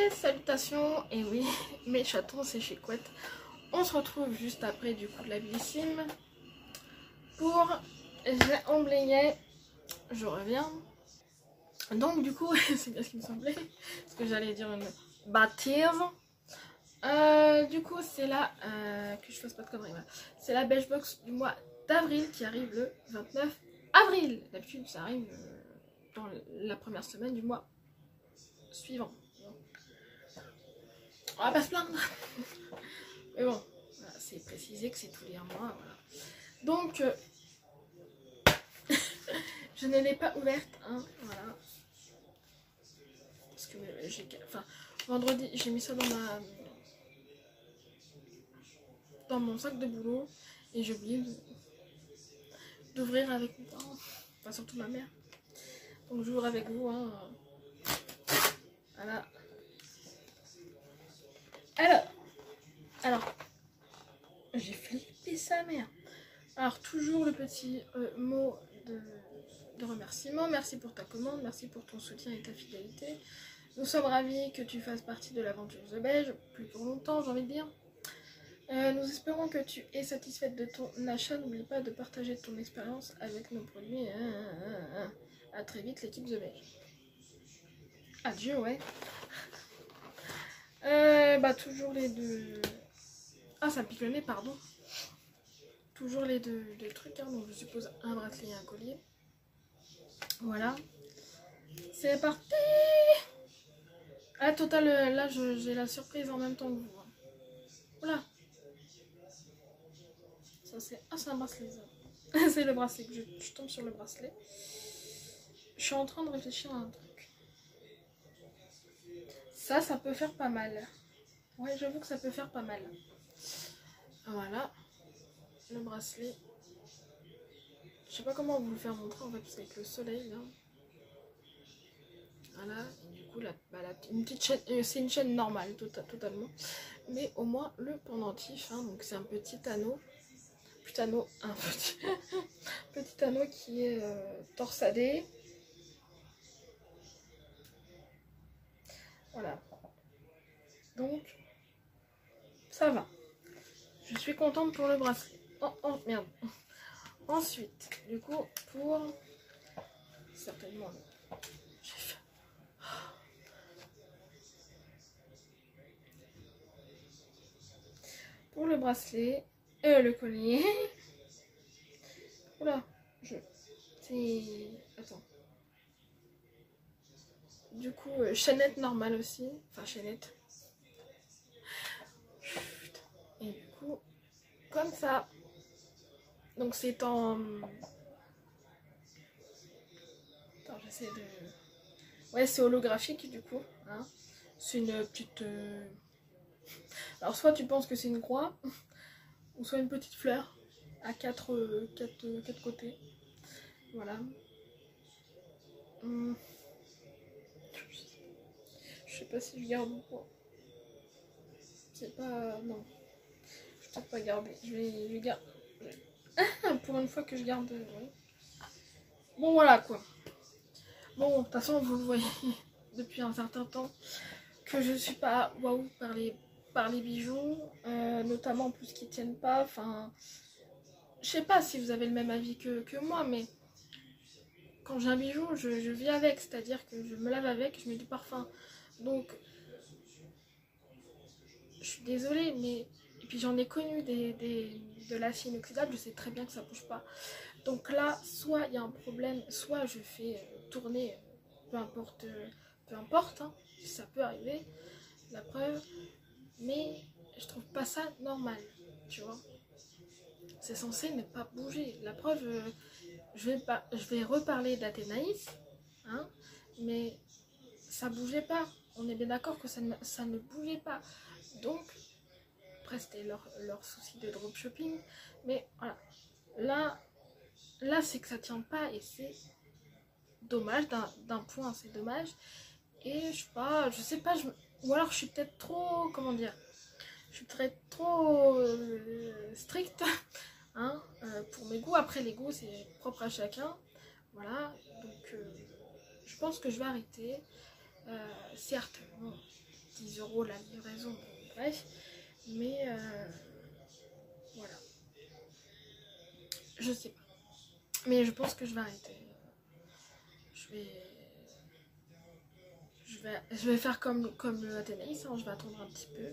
Et salutations, et oui, mes chatons, c'est chez Couette. On se retrouve juste après du coup de la bellissime pour j'ai emblayé, je reviens. Donc du coup, c'est bien ce qui me semblait, parce que j'allais dire une bêtise. Du coup, c'est là que je fasse pas de conneries. Voilà. C'est la Beige Box du mois d'avril qui arrive le 29 avril. D'habitude, ça arrive dans la première semaine du mois suivant. On va pas se plaindre. Mais bon, voilà, c'est précisé que c'est tous les 1 mois. Voilà. Donc, je ne l'ai pas ouverte. Hein, voilà. Parce que j'ai. Enfin, vendredi, j'ai mis ça dans mon sac de boulot. Et j'ai oublié d'ouvrir avec mes parents. Enfin, surtout ma mère. Donc, j'ouvre avec vous. Hein. Voilà. Alors, j'ai flippé sa mère. Alors, toujours le petit mot de remerciement. Merci pour ta commande, merci pour ton soutien et ta fidélité. Nous sommes ravis que tu fasses partie de l'aventure The Beige, plus pour longtemps, j'ai envie de dire. Nous espérons que tu es satisfaite de ton achat. N'oublie pas de partager ton expérience avec nos produits. À très vite, l'équipe The Beige. Adieu, ouais. Toujours les deux. Ah, ça pique le nez, pardon. Toujours les deux trucs, hein, donc je suppose un bracelet et un collier. Voilà. C'est parti. Ah, total, là j'ai la surprise en même temps que vous. Voilà. Ça c'est. Ah, c'est un bracelet, ça. C'est le bracelet que je tombe sur le bracelet. Je suis en train de réfléchir à un truc. Ça peut faire pas mal. Ouais, j'avoue que ça peut faire pas mal. Voilà. Le bracelet. Je sais pas comment vous le faire montrer en fait, parce qu'avec le soleil là. Voilà, et du coup une petite chaîne, c'est une chaîne normale totalement. Mais au moins le pendentif, hein, donc c'est un petit anneau. Petit anneau qui est torsadé. Voilà. Donc ça va. Je suis contente pour le bracelet. Oh merde. Ensuite, du coup, pour certainement pour le bracelet, le collier. Oula, attends. Du coup, chaînette normale aussi. Enfin, chaînette. Et du coup, comme ça. Donc c'est en... Attends, j'essaie de... Ouais, c'est holographique du coup. Hein. C'est une petite... Alors soit tu penses que c'est une croix, ou soit une petite fleur à quatre côtés. Voilà. Je sais pas si je garde ou pas. C'est pas... Non. Je vais peut-être pas garder. Je vais garder. Pour une fois que je garde... Ouais. Bon voilà quoi. Bon, de toute façon vous le voyez depuis un certain temps que je suis pas waouh par les bijoux, notamment en plus qui tiennent pas. Enfin, je sais pas si vous avez le même avis que moi, mais quand j'ai un bijou, je vis avec, c'est-à-dire que je me lave avec, je mets du parfum. Donc, je suis désolée, mais... Et puis j'en ai connu de l'acier inoxydable, je sais très bien que ça bouge pas. Donc là, soit il y a un problème, soit je fais tourner, peu importe, hein, ça peut arriver, la preuve. Mais je trouve pas ça normal, tu vois. C'est censé ne pas bouger. La preuve, je vais reparler d'Athénaïs, hein, mais ça bougeait pas. On est bien d'accord que ça ne bougeait pas. Donc, après c'était leur souci de dropshipping, mais voilà. Là c'est que ça tient pas et c'est dommage, d'un point c'est dommage. Et je sais pas, ou alors je suis peut-être trop, comment dire, je suis trop stricte, hein, pour mes goûts. Après les goûts c'est propre à chacun, voilà. Donc je pense que je vais arrêter. Certes, bon, 10 € la livraison, bon, bref. Mais voilà, je sais pas. Mais je pense que je vais arrêter. Je vais faire comme Athénaïs, hein, je vais attendre un petit peu.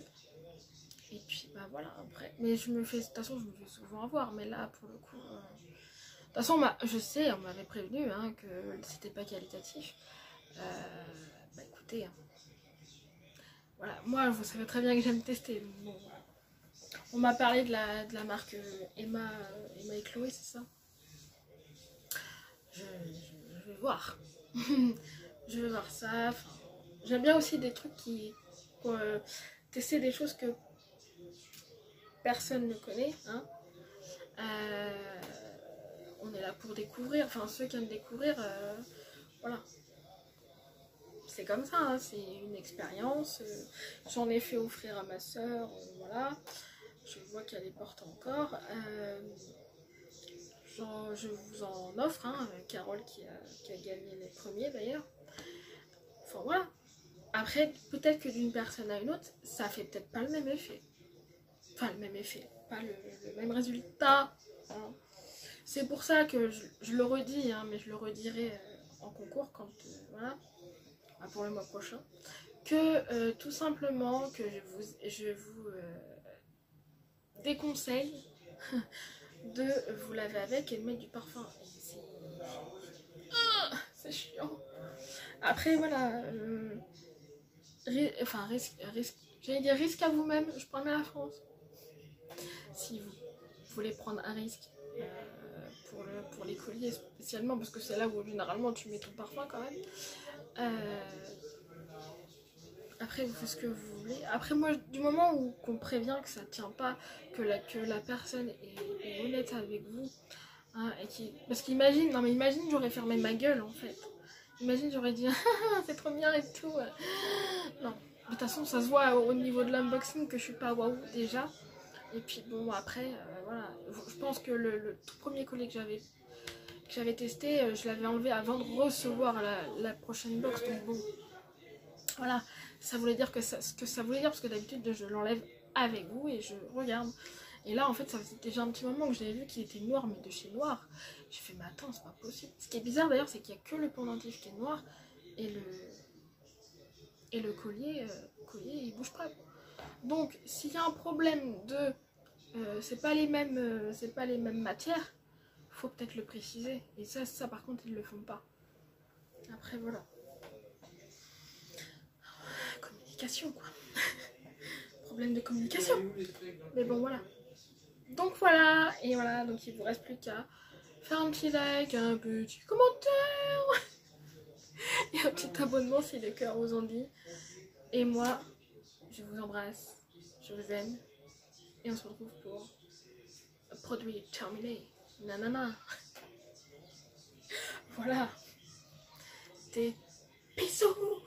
Et puis bah voilà, après. Mais de toute façon, je me fais souvent avoir. Mais là, pour le coup... De toute façon, je sais, on m'avait prévenu hein, que c'était pas qualitatif. Bah écoutez, hein. Voilà, moi vous savez très bien que j'aime tester. Donc bon, voilà. On m'a parlé de la marque Emma et Chloé, c'est ça? Je vais voir. Je vais voir ça. Enfin, j'aime bien aussi des trucs tester des choses que personne ne connaît. Hein. On est là pour découvrir. Enfin, ceux qui aiment découvrir, voilà. C'est comme ça, hein, c'est une expérience. J'en ai fait offrir à ma soeur, voilà. Je vois qu'elle les porte encore. Je vous en offre, hein, Carole qui a gagné les premiers d'ailleurs. Enfin voilà. Après, peut-être que d'une personne à une autre, ça fait peut-être pas le même effet. Enfin, le même effet, pas le même résultat. Hein. C'est pour ça que je le redis, hein, mais je le redirai en concours quand, voilà, pour le mois prochain. Que tout simplement, que je vous déconseille de vous laver avec et de mettre du parfum. C'est chiant. Après, voilà. J'allais dire risque à vous-même. Je prends à la France. Si vous voulez prendre un risque pour les colliers, spécialement, parce que c'est là où généralement tu mets ton parfum quand même. Après, vous faites ce que vous voulez. Après, moi, du moment où qu'on prévient que ça tient pas, que la personne est honnête avec vous, hein, parce qu'imagine, non mais imagine, j'aurais fermé ma gueule en fait. Imagine, j'aurais dit, c'est trop bien et tout. Non, de toute façon, ça se voit au niveau de l'unboxing que je suis pas waouh déjà. Et puis bon, après, voilà. Je pense que le tout premier collier que j'avais testé, je l'avais enlevé avant de recevoir la prochaine box. Donc bon, voilà. Ça voulait dire ce que ça voulait dire, parce que d'habitude je l'enlève avec vous et je regarde. Et là en fait ça faisait déjà un petit moment que j'avais vu qu'il était noir, mais de chez noir. J'ai fait mais attends, c'est pas possible. Ce qui est bizarre d'ailleurs, c'est qu'il n'y a que le pendentif qui est noir et le collier il bouge pas. Donc s'il y a un problème de c'est pas les mêmes matières, faut peut-être le préciser. Et ça par contre ils le font pas. Après voilà. Quoi. Problème de communication. Mais bon voilà. Donc voilà. Et voilà. Donc il vous reste plus qu'à faire un petit like, un petit commentaire et un petit abonnement si le cœur vous en dit. Et moi, je vous embrasse. Je vous aime. Et on se retrouve pour un produit terminé. Nanana. Voilà. C'était bisous.